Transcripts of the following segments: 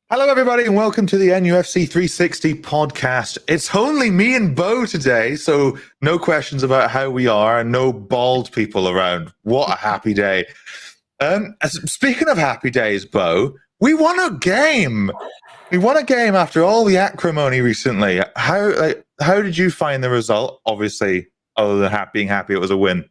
Hello, everybody, and welcome to the NUFC360 podcast. It's only me and Bo today, so no questions about how we are, and no bald people around. What a happy day! Speaking of happy days, Bo, we won a game. We won a game after all the acrimony recently. How did you find the result? Obviously, other than being happy it was a win.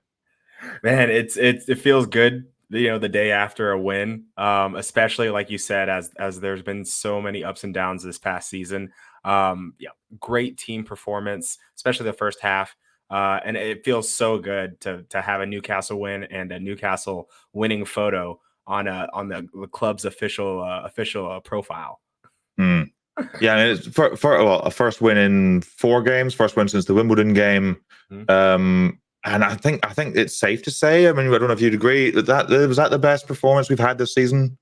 Man, it feels good, the day after a win, especially like you said, as there's been so many ups and downs this past season. Yeah, great team performance, especially the first half. And it feels so good to have a Newcastle win and a Newcastle winning photo on the club's official profile. Hmm. Yeah, I mean, it's a first win in 4 games, first win since the Wimbledon game. And I think it's safe to say, I mean, I don't know if you'd agree, that was that the best performance we've had this season?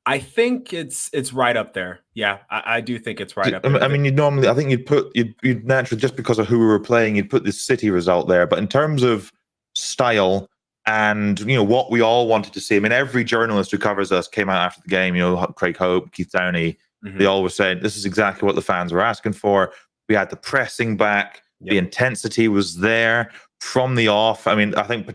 I think it's right up there. Yeah, I do think it's right up there. I mean, I think you'd naturally, just because of who we were playing, you'd put the City result there. But in terms of style and, what we all wanted to see, I mean, every journalist who covers us came out after the game, Craig Hope, Keith Downey, they all were saying, this is exactly what the fans were asking for. We had the pressing back, the intensity was there from the off. I mean, I think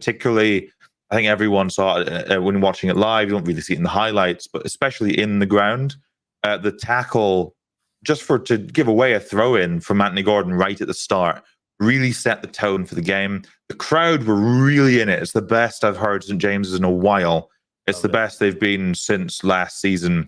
everyone saw it when watching it live. You don't really see it in the highlights, but especially in the ground, the tackle, just to give away a throw-in from Anthony Gordon right at the start, really set the tone for the game. The crowd were really in it. It's the best I've heard St. James's in a while. It's the best they've been since last season.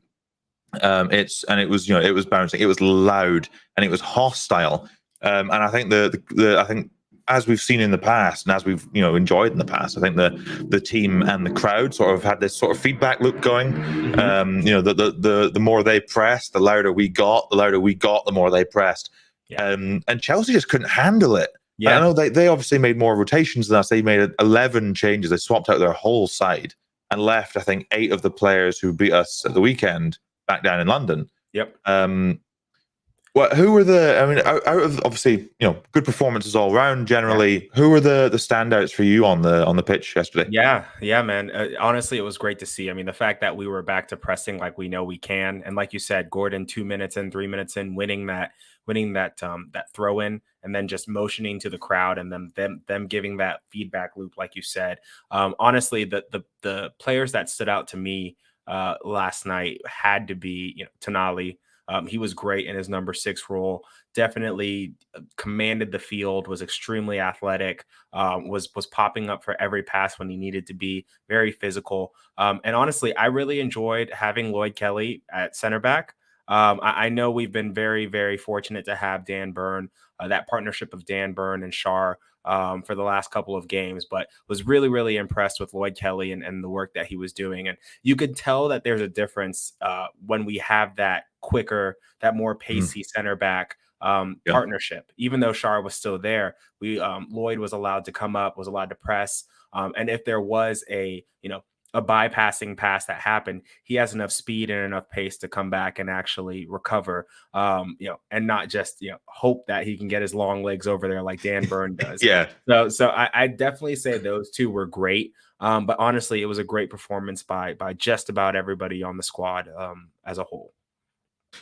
It was bouncing. It was loud and it was hostile. And I think I think, as we've seen in the past and as we've enjoyed in the past, I think the team and the crowd sort of had this sort of feedback loop going. The more they pressed, the louder we got. The louder we got, the more they pressed. And Chelsea just couldn't handle it. I know they obviously made more rotations than us. They made 11 changes. They swapped out their whole side and left, I think, 8 of the players who beat us at the weekend back down in London. Who were out of, obviously, good performances all round generally, who were the standouts for you on the pitch yesterday? Yeah, man. Honestly, it was great to see. I mean, the fact that we were back to pressing like we know we can, and like you said, Gordon 2 minutes in, 3 minutes in, winning that throw in, and then just motioning to the crowd, and then them giving that feedback loop, like you said. Honestly, the players that stood out to me last night had to be, Tonali. He was great in his number 6 role. Definitely commanded the field. Was extremely athletic. Was popping up for every pass when he needed to be. Very physical. And honestly, I really enjoyed having Lloyd Kelly at center back. I know we've been very, very fortunate to have Dan Burn, that partnership of Dan Burn and Shar, for the last couple of games, but was really, really impressed with Lloyd Kelly and the work that he was doing. And you could tell that there's a difference when we have that quicker, that more pacey center back partnership. Even though Shar was still there, Lloyd was allowed to come up, was allowed to press. And if there was a bypassing pass that happened, he has enough speed and enough pace to come back and actually recover, and not just, hope that he can get his long legs over there like Dan Burn does. So I definitely say those two were great. But honestly, it was a great performance by just about everybody on the squad as a whole.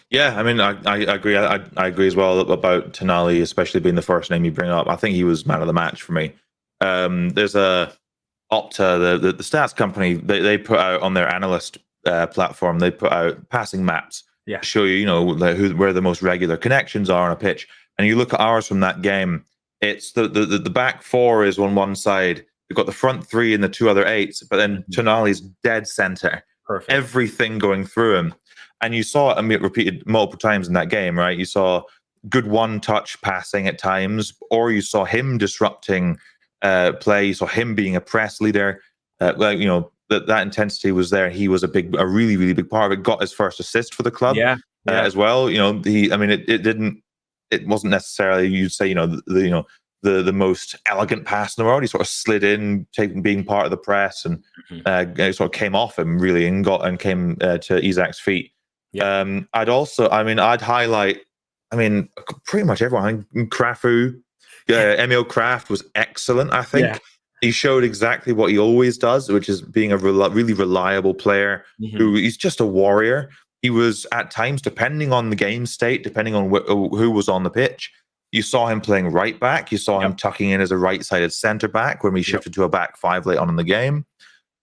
Yeah, I mean, I agree. I agree as well about Tonali, especially being the first name you bring up. I think he was man of the match for me. There's a Opta, the stats company, they put out on their analyst platform, they put out passing maps to show you, where the most regular connections are on a pitch. And you look at ours from that game, it's the back 4 is on one side. We've got the front 3 and the 2 other 8s, but then Tonali's dead center. Perfect. Everything going through him. And you saw it, repeated multiple times in that game, right? You saw good one-touch passing at times, or you saw him disrupting play. You saw him being a press leader. That intensity was there. He was a really, really big part of it. Got his first assist for the club as well. It wasn't necessarily, you'd say, the most elegant pass in the world. He sort of slid in, being part of the press, and sort of came off him really and came to Isak's feet. I'd highlight, pretty much everyone. Crafu, Emil Kraft was excellent. I think he showed exactly what he always does, which is being a really reliable player who he's just a warrior. He was at times, depending on the game state, depending on who was on the pitch, you saw him playing right back. You saw him tucking in as a right-sided centre back when we shifted to a back five late on in the game.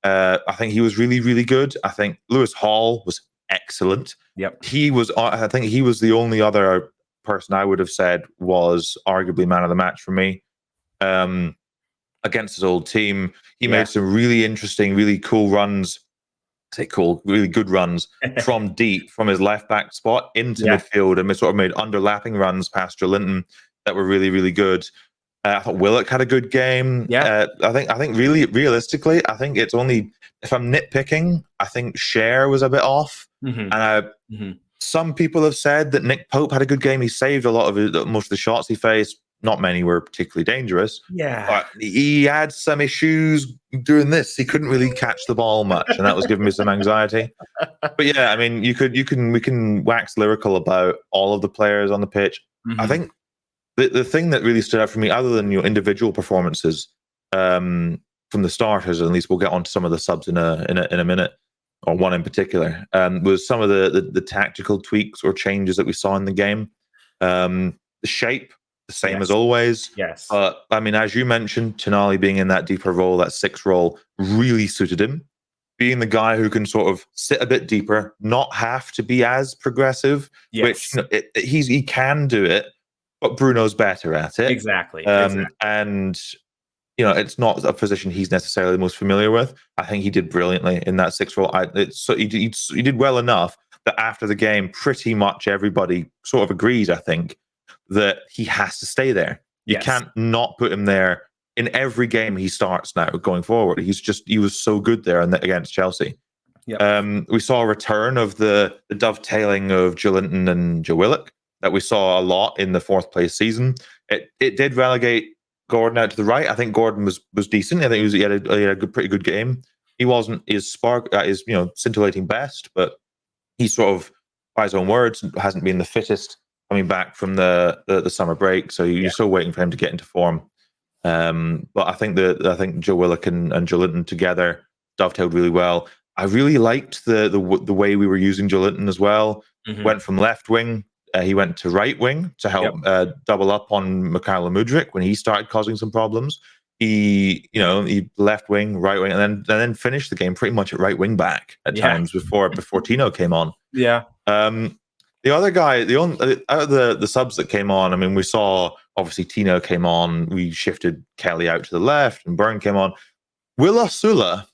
I think he was really, really good. I think Lewis Hall was excellent. He was. I think he was the only other person I would have said was arguably man of the match for me. Against his old team, he made some really interesting, really cool runs. Really good runs from deep, from his left back spot into midfield, and sort of made underlapping runs past Joelinton that were really, really good. I thought Willock had a good game. I think really realistically, I think it's only, if I'm nitpicking, I think Cher was a bit off. And some people have said that Nick Pope had a good game. He saved a lot of most of the shots he faced. Not many were particularly dangerous. But he had some issues doing this. He couldn't really catch the ball much, and that was giving me some anxiety. But yeah, I mean, we can wax lyrical about all of the players on the pitch. I think the thing that really stood out for me, other than individual performances from the starters, at least we'll get on to some of the subs in a minute, or one in particular, was some of the tactical tweaks or changes that we saw in the game. The shape, the same as always. But I mean, as you mentioned, Tonali being in that deeper role, that 6 role, really suited him. Being the guy who can sort of sit a bit deeper, not have to be as progressive, which he can do it, but Bruno's better at it. Exactly. And it's not a position he's necessarily the most familiar with. I think he did brilliantly in that 6 role. He did well enough that after the game, pretty much everybody sort of agrees, I think, that he has to stay there. You can't not put him there in every game he starts now going forward. He was so good there against Chelsea. We saw a return of the dovetailing of Joelinton and Joe Willock that we saw a lot in the 4th place season. It did relegate Gordon out to the right. I think Gordon was decent. I think he had a pretty good game. He wasn't his scintillating best, but he sort of, by his own words, hasn't been the fittest coming back from the summer break, so you're still waiting for him to get into form. But I think Joe Willock and Joelinton together dovetailed really well. I really liked the way we were using Joelinton as well. Went from left wing, he went to right wing to help double up on Mykhailo Mudryk when he started causing some problems. He left wing, right wing, and then finished the game pretty much at right wing back at times before Tino came on. The other guy, out of the subs that came on, I mean, we saw, obviously, Tino came on. We shifted Kelly out to the left, and Byrne came on. Will Osula,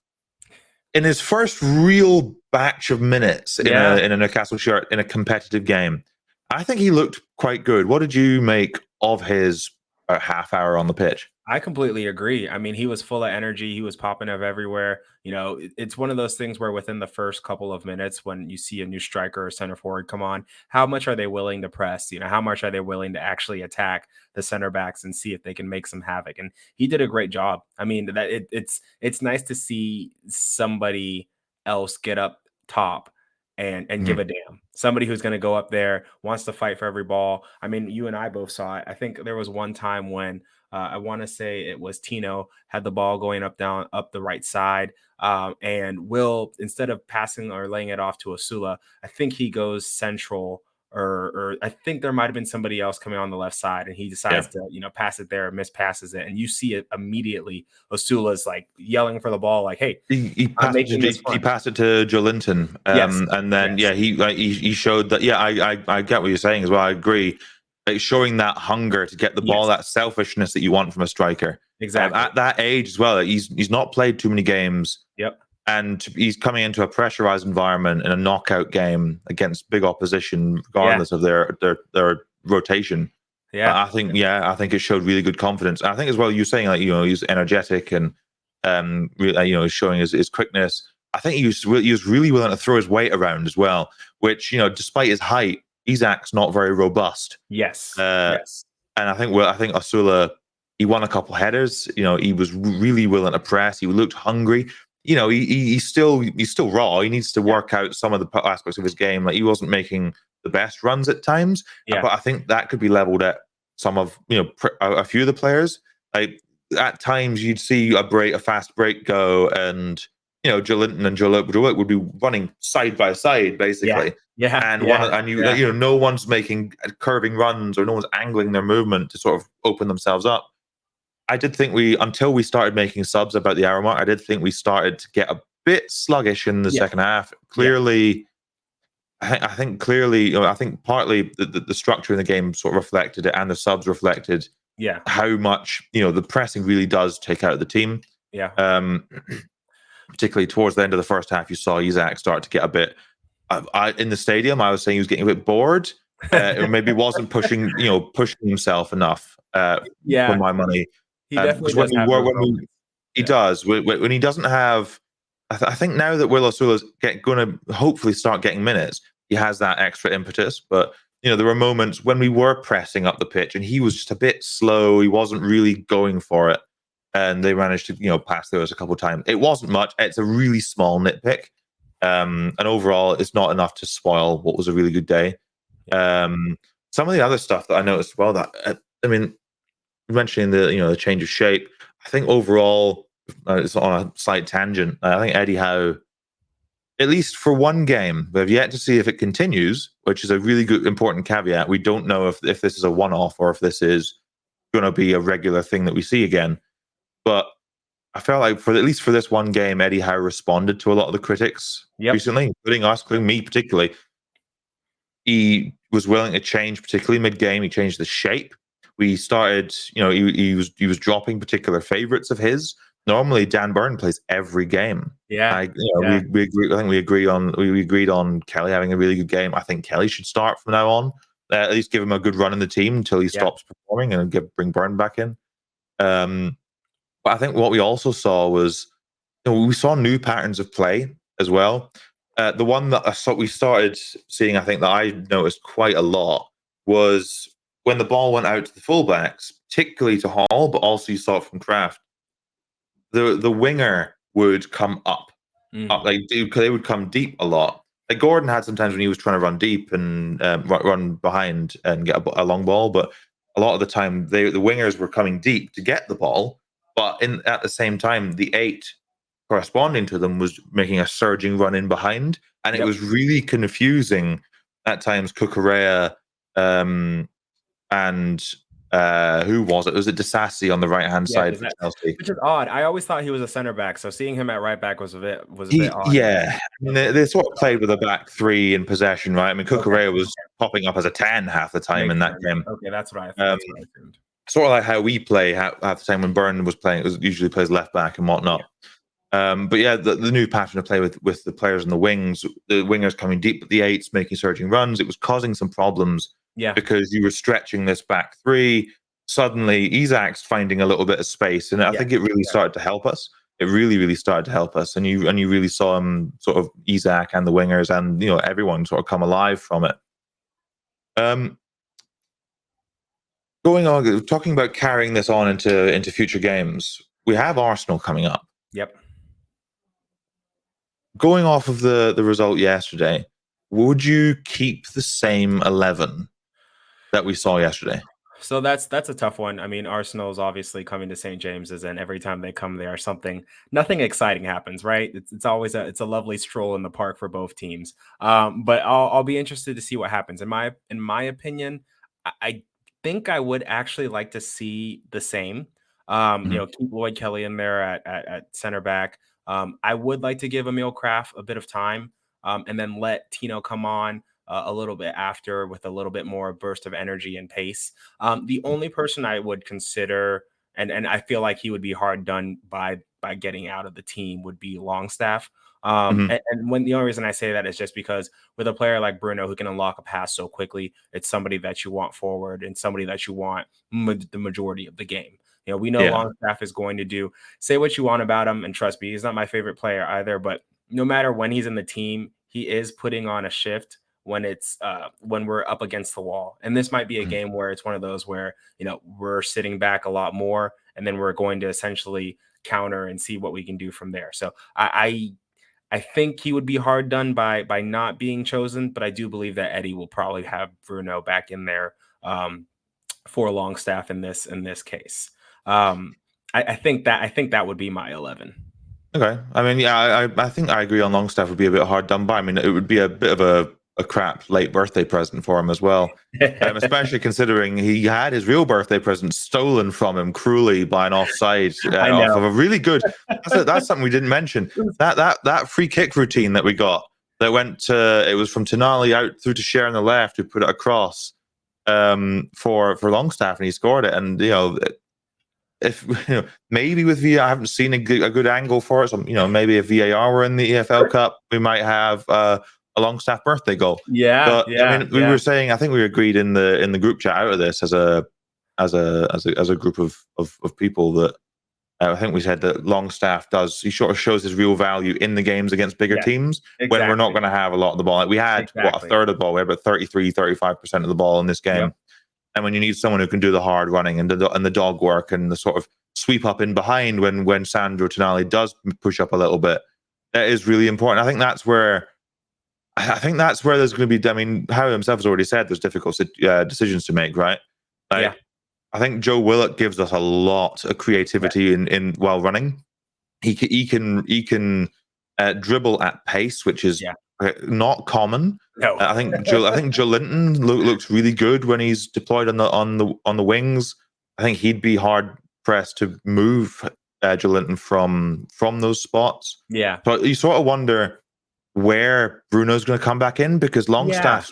in his first real batch of minutes in a Newcastle shirt in a competitive game, I think he looked quite good. What did you make of his half hour on the pitch? I completely agree. I mean, he was full of energy. He was popping up everywhere. It's one of those things where within the first couple of minutes, when you see a new striker or center forward come on, how much are they willing to press? How much are they willing to actually attack the center backs and see if they can make some havoc? And he did a great job. I mean, it's nice to see somebody else get up top and give a damn. Somebody who's going to go up there, wants to fight for every ball. I mean, you and I both saw it. I think there was one time when I want to say it was Tino had the ball going up the right side. And Will, instead of passing or laying it off to Osula, I think he goes central, or I think there might have been somebody else coming on the left side, and he decides to, pass it there, mispasses it. And you see it immediately. Osula's like yelling for the ball, like, hey, he passed it to Joelinton. And then, he showed that, I get what you're saying as well. I agree. Like showing that hunger to get the ball, that selfishness that you want from a striker. Exactly. At that age as well, he's not played too many games. And he's coming into a pressurized environment in a knockout game against big opposition, regardless of their rotation. I think it showed really good confidence. I think as well, you're saying he's energetic and showing his quickness. I think he was really willing to throw his weight around as well, which despite his height, Isak's not very robust. Yes. And I think Osula, he won a couple headers. He was really willing to press. He looked hungry. He's still raw. He needs to work out some of the aspects of his game. Like he wasn't making the best runs at times, but I think that could be leveled at some of a few of the players. Like at times you'd see a fast break go, and Joelinton and Joe Willock would be running side by side basically, Yeah, and yeah. no one's making curving runs or no one's angling their movement to sort of open themselves up. I did think until we started making subs about the hour mark, I did think we started to get a bit sluggish in the second half. Clearly, I think clearly, I think partly the structure in the game sort of reflected it, and the subs reflected how much the pressing really does take out of the team. Yeah. Particularly towards the end of the first half, you saw Isak start to get a bit. In the stadium, I was saying he was getting a bit bored, or maybe wasn't pushing himself enough. For my money, he definitely does have those moments. He does when he doesn't have. I think now that Willow Sula's going to hopefully start getting minutes, he has that extra impetus. But there were moments when we were pressing up the pitch, and he was just a bit slow. He wasn't really going for it, and they managed to pass through us a couple of times. It wasn't much. It's a really small nitpick, and overall, it's not enough to spoil what was a really good day. Some of the other stuff that I noticed, well, that mentioning the change of shape, I think overall it's on a slight tangent. I think Eddie Howe, at least for one game, we have yet to see if it continues, which is a really good important caveat. We don't know if this is a one-off or if this is going to be a regular thing that we see again. But I felt like at least for this one game, Eddie Howe responded to a lot of the critics recently, including us, including me particularly. He was willing to change, particularly mid-game. He changed the shape. We started, he was dropping particular favorites of his. Normally, Dan Burn plays every game. We agree. I think we agreed on Kelly having a really good game. I think Kelly should start from now on. At least give him a good run in the team until he stops performing, and bring Burn back in. But I think what we also saw was, we saw new patterns of play as well. The one that we started seeing, I think that I noticed quite a lot, was when the ball went out to the fullbacks, particularly to Hall, but also you saw it from Kraft. The winger would come up, they would come deep a lot. Like Gordon had sometimes when he was trying to run deep and run behind and get a long ball, but a lot of the time the wingers were coming deep to get the ball, but at the same time the 8 corresponding to them was making a surging run in behind, and it was really confusing at times. Cucurella and who was it? Was it Disasi on the right hand side for Chelsea? Which is odd. I always thought he was a center back, so seeing him at right back was a bit odd. Yeah, they sort of played with a back 3 in possession, right? I mean, Cucurella was popping up as a 10 half the time in that game. Okay, that's what I thought. Sort of like how we play half the time when Burn was playing. It was usually plays left back and whatnot. But yeah, the new pattern of play with the players in the wings, the wingers coming deep at the 8s, making surging runs, it was causing some problems. Because you were stretching this back 3. Suddenly, Isak's finding a little bit of space, and I think it really started to help us. It really, really started to help us, and you really saw him, sort of Isak and the wingers, and everyone sort of come alive from it. Going on, talking about carrying this on into future games, we have Arsenal coming up. Going off of the result yesterday, would you keep the same 11 that we saw yesterday? So that's a tough one. I mean, Arsenal is obviously coming to St. James's, and every time they come there, nothing exciting happens, right? It's always a lovely stroll in the park for both teams. But I'll be interested to see what happens. In my opinion, I think I would actually like to see the same. Keep Lloyd Kelly in there at center back. I would like to give Emil Kraft a bit of time, and then let Tino come on a little bit after with a little bit more burst of energy and pace. The only person I would consider, and I feel like he would be hard done by getting out of the team, would be Longstaff. And when the only reason I say that is just because with a player like Bruno who can unlock a pass so quickly, it's somebody that you want forward and somebody that you want the majority of the game. We know Longstaff is going to do, say what you want about him, and trust me, he's not my favorite player either, but no matter when he's in the team, he is putting on a shift when we're up against the wall. And this might be a game where it's one of those where, we're sitting back a lot more, and then we're going to essentially counter and see what we can do from there. So I think he would be hard done by not being chosen, but I do believe that Eddie will probably have Bruno back in there for Longstaff in this case. I think that would be my 11. Okay. I mean, I think I agree on Longstaff would be a bit hard done by. I mean, it would be a bit of a crap late birthday present for him as well. Especially considering he had his real birthday present stolen from him cruelly by an offside off of a really good. That's something we didn't mention. That free kick routine that we got that went to, it was from Tonali out through to Cher on the left who put it across for Longstaff, and he scored it. And if maybe with VAR, I haven't seen a good angle for it. So maybe if VAR were in the EFL Cup, we might have a Longstaff birthday goal. Yeah, but I mean, we were saying, I think we agreed in the group chat out of this as a group of people that I think we said that Longstaff he sort of shows his real value in the games against bigger teams when we're not going to have a lot of the ball. Like we had a third of the ball, we had about 33-35% of the ball in this game. Yep. And when you need someone who can do the hard running and the dog work and the sort of sweep up in behind when Sandro Tonali does push up a little bit, that is really important. I think that's where there's going to be. I mean, Howe himself has already said there's difficult decisions to make, right? I think Joe Willock gives us a lot of creativity in while running. He can dribble at pace, which is not common. No. I think Joelinton looks really good when he's deployed on the wings. I think he'd be hard pressed to move Joelinton from those spots. Yeah. So you sort of wonder where Bruno's going to come back in, because Longstaff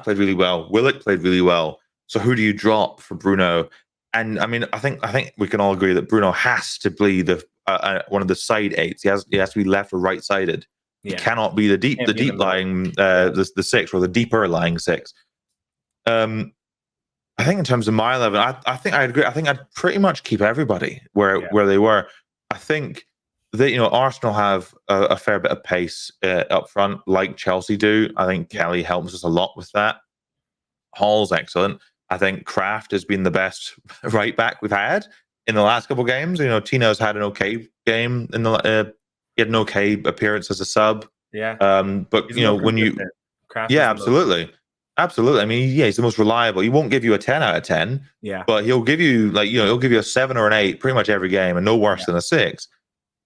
played really well. Willock played really well. So who do you drop for Bruno? And I mean, I think we can all agree that Bruno has to be the one of the side eights. He has to be left or right sided. He cannot be the deep lying the six, or the deeper lying six. I think in terms of my 11, I think I agree. I think I'd pretty much keep everybody where they were. I think that Arsenal have a fair bit of pace up front, like Chelsea do. I think Kelly helps us a lot with that. Hall's excellent. I think Kraft has been the best right back we've had in the last couple of games. Tino's had an okay game in the. He had an okay appearance as a sub. Yeah. But when you, absolutely. I mean, he's the most reliable. He won't give you a 10 out of 10. Yeah. But he'll give you he'll give you a 7 or an 8 pretty much every game, and no worse than a 6.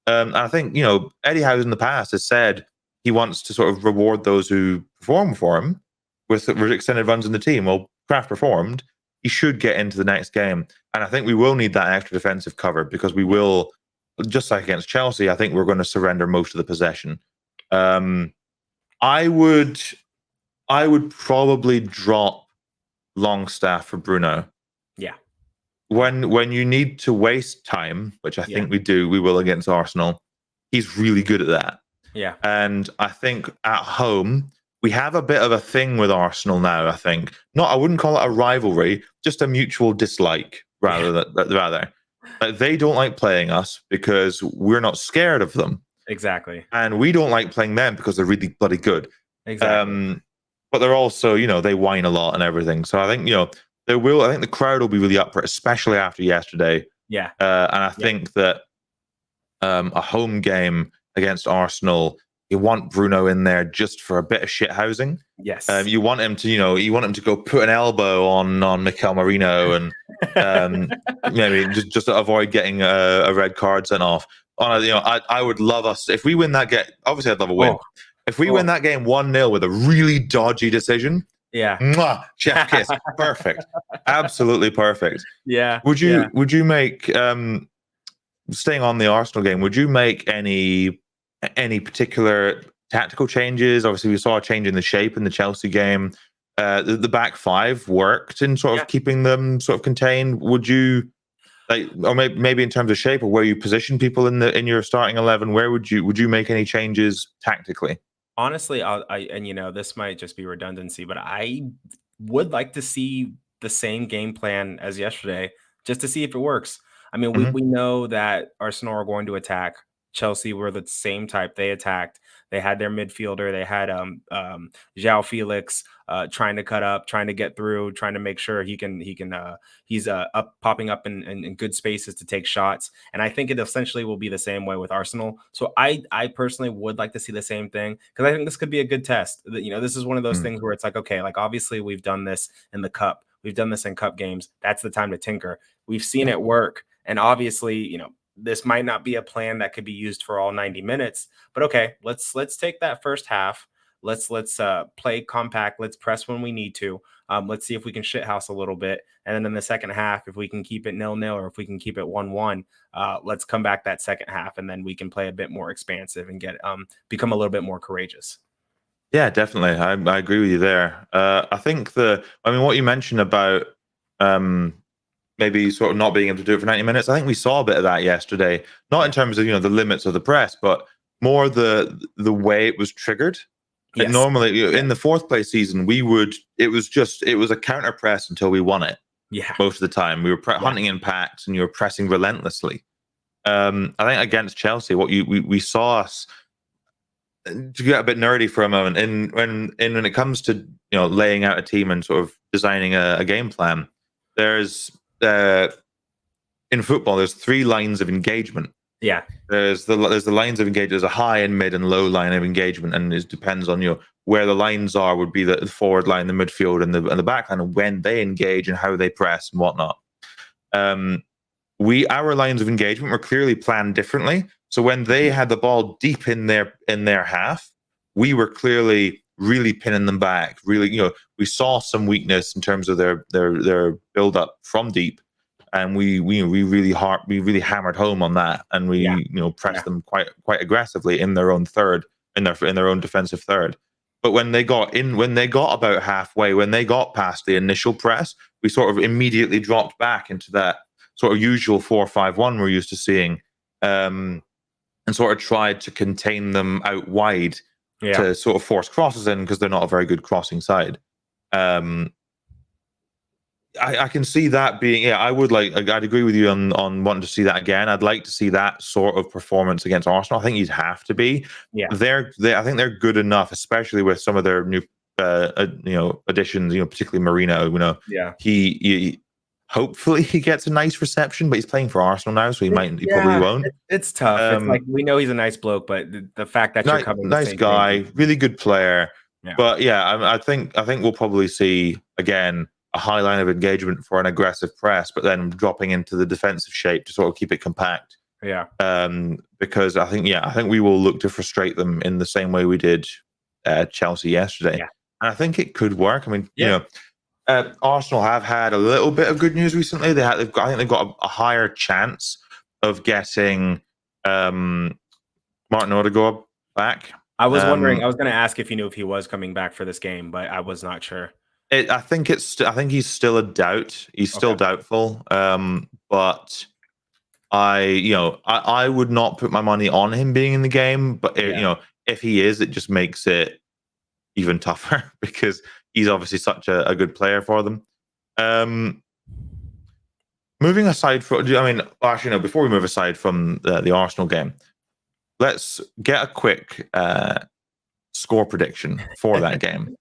I think Eddie Howe in the past has said he wants to sort of reward those who perform for him with extended runs in the team. Well, Kraft performed. He should get into the next game, and I think we will need that extra defensive cover, because we will. Just like against Chelsea, I think we're going to surrender most of the possession. I would probably drop Longstaff for Bruno. Yeah. When you need to waste time, which I think we will against Arsenal, he's really good at that. Yeah. And I think at home, we have a bit of a thing with Arsenal now, I think. I wouldn't call it a rivalry, just a mutual dislike rather. They don't like playing us because we're not scared of them. Exactly. And we don't like playing them because they're really bloody good. Exactly. But they're also, they whine a lot and everything. So I think, I think the crowd will be really up for it, especially after yesterday. Yeah. And I think that a home game against Arsenal, you want Bruno in there just for a bit of shithousing. Yes. You want him to, go put an elbow on Mikel Merino and maybe just to avoid getting a red card sent off. I would love us if we win that game. Obviously, I'd love a win. If we win that game 1-0 with a really dodgy decision, chef kiss, perfect, absolutely perfect. Yeah. Would you make staying on the Arsenal game? Would you make any particular tactical changes? Obviously, we saw a change in the shape in the Chelsea game. The back five worked in sort of keeping them sort of contained. Would you or maybe in terms of shape or where you position people in your starting 11? Where would you make any changes tactically? Honestly, this might just be redundancy, but I would like to see the same game plan as yesterday, just to see if it works. I mean, we know that Arsenal are going to attack. Chelsea were the same type. They attacked. They had their midfielder. They had João Felix trying to cut up, trying to get through, trying to make sure he's popping up in good spaces to take shots. And I think it essentially will be the same way with Arsenal. So I personally would like to see the same thing, because I think this could be a good test. This is one of those things where it's like, okay, like obviously we've done this in the cup. We've done this in cup games. That's the time to tinker. We've seen it work. And obviously, this might not be a plan that could be used for all 90 minutes, but okay, let's take that first half. let's play compact. Let's press when we need to. Let's see if we can shithouse a little bit. And then in the second half, if we can keep it 0-0 or if we can keep it 1-1, let's come back that second half, and then we can play a bit more expansive and get become a little bit more courageous. Yeah, definitely. I agree with you there. I think what you mentioned about maybe sort of not being able to do it for 90 minutes, I think we saw a bit of that yesterday. Not in terms of the limits of the press, but more the way it was triggered. Like Yes. normally in the fourth place season, it was a counter press until we won it. Yeah. Most of the time, we were hunting in packs, and you were pressing relentlessly. I think against Chelsea, we saw us, to get a bit nerdy for a moment, when it comes to laying out a team and sort of designing a game plan, there's in football there's 3 lines of engagement. Yeah. There's the lines of engagement. There's a high and mid and low line of engagement, and it depends on where the lines are. Would be the forward line, the midfield, and the back line, and when they engage and how they press and whatnot. Our lines of engagement were clearly planned differently. So when they had the ball deep in their half, we were clearly really pinning them back. Really, we saw some weakness in terms of their build up from deep, and we really hammered home on that, and we pressed them quite aggressively in their own third, in their own defensive third. But when they got about halfway, when they got past the initial press, we sort of immediately dropped back into that sort of usual 4-5-1 we're used to seeing, and sort of tried to contain them out wide to sort of force crosses in, because they're not a very good crossing side. I can see that being, I'd agree with you on wanting to see that again. I'd like to see that sort of performance against Arsenal. I think you'd have to be. Yeah. I think they're good enough, especially with some of their new additions, particularly Marino. He hopefully he gets a nice reception, but he's playing for Arsenal now, so he probably won't. It's tough. It's like, we know he's a nice bloke, but the fact that you're coming, nice guy, really good player. Yeah. But I think we'll probably see again a high line of engagement for an aggressive press, but then dropping into the defensive shape to sort of keep it compact. Yeah. Because I think we will look to frustrate them in the same way we did Chelsea yesterday. Yeah. And I think it could work. I mean, Arsenal have had a little bit of good news recently. I think they've got a higher chance of getting Martin Odegaard back. I was wondering. I was going to ask if you knew if he was coming back for this game, but I was not sure. I think he's still a doubt. He's still doubtful. But I would not put my money on him being in the game. But if he is, it just makes it even tougher, because he's obviously such a good player for them. Moving aside from, before we move aside from the Arsenal game, let's get a quick score prediction for that game,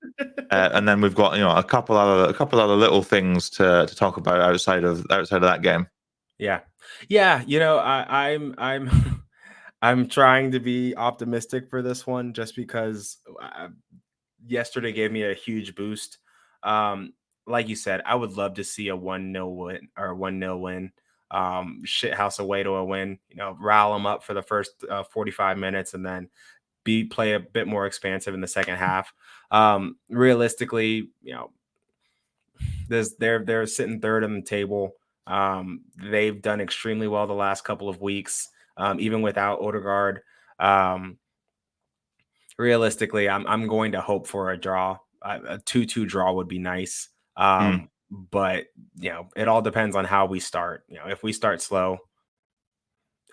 and then we've got a couple other little things to talk about outside of that game. Yeah. I'm trying to be optimistic for this one, just because yesterday gave me a huge boost. Like you said, I would love to see a 1-0 win or 1-0 win. Shithouse away to a win. Rile them up for the first 45 minutes, and then play a bit more expansive in the second half. Realistically, they're sitting third on the table. They've done extremely well the last couple of weeks, even without Odegaard. Realistically, I'm going to hope for a draw. A 2-2 draw would be nice. But it all depends on how we start. If we start slow,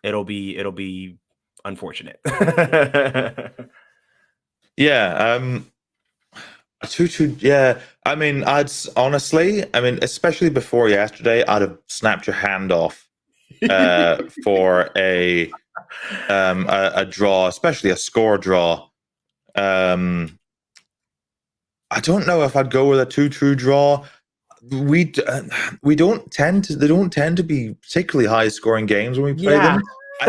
it'll be unfortunate. Yeah. A 2-2. Yeah. Especially before yesterday, I'd have snapped your hand off for a draw, especially a score draw. I don't know if I'd go with a 2-2 draw. They don't tend to be particularly high scoring games when we play them.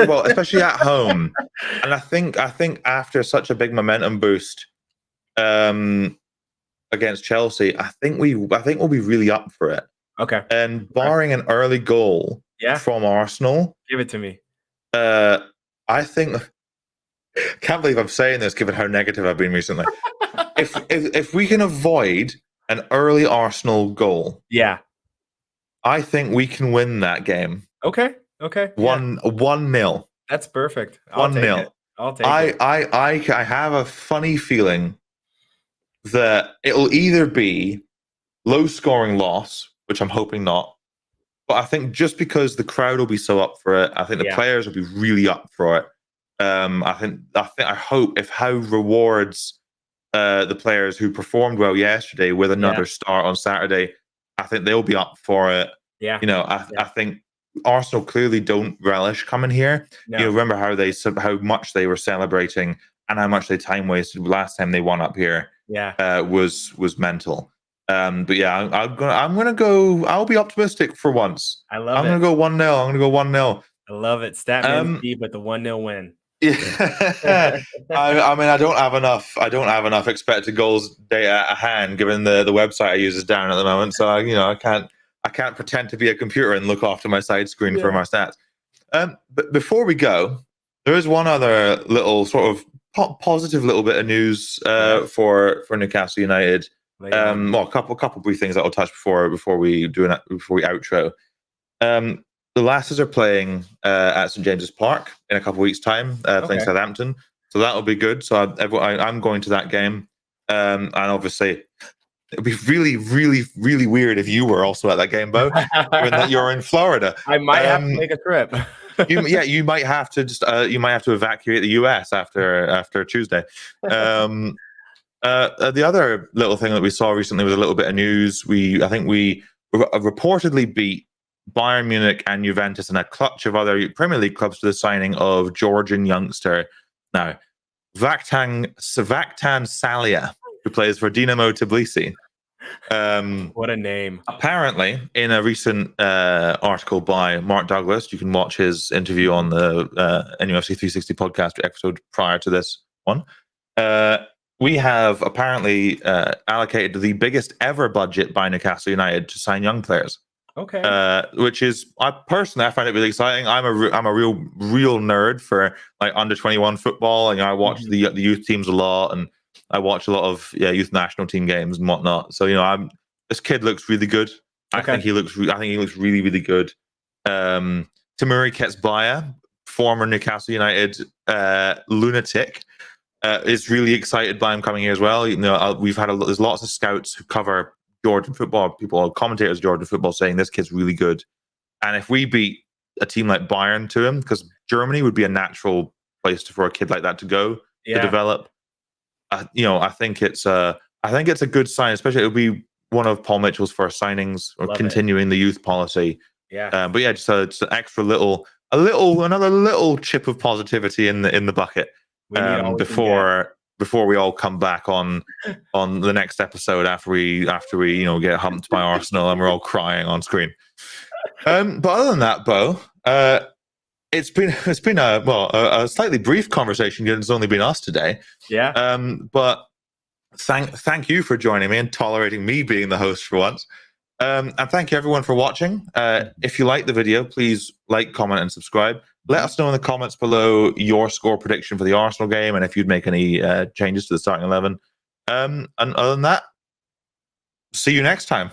Well, especially at home. And I think after such a big momentum boost against Chelsea, I think we'll be really up for it. Okay. And barring an early goal from Arsenal, give it to me. I think Can't believe I'm saying this, given how negative I've been recently. If we can avoid an early Arsenal goal, Yeah. I think we can win that game. Okay. Yeah. 1-0. That's perfect. I'll One take it. nil. I'll take it. I have a funny feeling that it'll either be low scoring loss, which I'm hoping not. But I think just because the crowd will be so up for it, I think the players will be really up for it. I hope if Howe rewards the players who performed well yesterday with another start on Saturday, I think they'll be up for it. Yeah. You know, I think Arsenal clearly don't relish coming here. No. You know, remember how much they were celebrating and how much they time wasted last time they won up here. Yeah. Was mental. But yeah, I'm gonna go. I'll be optimistic for once. I love I'm it. gonna go 1-0. I'm gonna go 1-0. I love it. Statman Steve with the 1-0 win. Yeah, I mean, I don't have enough expected goals data at hand, given the website I use is down at the moment. So I can't pretend to be a computer and look off to my side screen for my stats. But before we go, there is one other little sort of positive little bit of news for Newcastle United. Well, a couple brief things that I'll touch before we outro. The Lasses are playing at St James's Park in a couple of weeks' time, playing Southampton. So that'll be good. So I'm going to that game, and obviously it'd be really, really, really weird if you were also at that game, Bo, given that you're in Florida. I might have to make a trip. You might have to evacuate the US after Tuesday. The other little thing that we saw recently was a little bit of news. I think we reportedly beat Bayern Munich and Juventus and a clutch of other Premier League clubs for the signing of Georgian youngster now Vaktan Salia, who plays for Dinamo Tbilisi. What a name. Apparently, in a recent article by Mark Douglas, you can watch his interview on the NUFC360 podcast episode prior to this one. We have apparently allocated the biggest ever budget by Newcastle United to sign young players. Okay. Which is, I find it really exciting. I'm a real nerd for like under 21 football, and I watch the youth teams a lot, and I watch a lot of youth national team games and whatnot. So this kid looks really good. I think he looks really, really good. Tamuri Ketsbaya, former Newcastle United lunatic, is really excited by him coming here as well. There's lots of scouts who cover Georgian football, commentators of Georgian football saying this kid's really good. And if we beat a team like Bayern to him, because Germany would be a natural place for a kid like that to go to develop. I think it's a good sign, especially it'll be one of Paul Mitchell's first signings or continuing the youth policy. Yeah. But yeah, just it's an extra another little chip of positivity in the bucket before we all come back on the next episode after we get humped by Arsenal and we're all crying on screen. But other than that, Bo, it's been a slightly brief conversation given it's only been us today. Yeah. But thank you for joining me and tolerating me being the host for once. And thank you everyone for watching. If you like the video, please like, comment, and subscribe. Let us know in the comments below your score prediction for the Arsenal game and if you'd make any changes to the starting 11. And other than that, see you next time.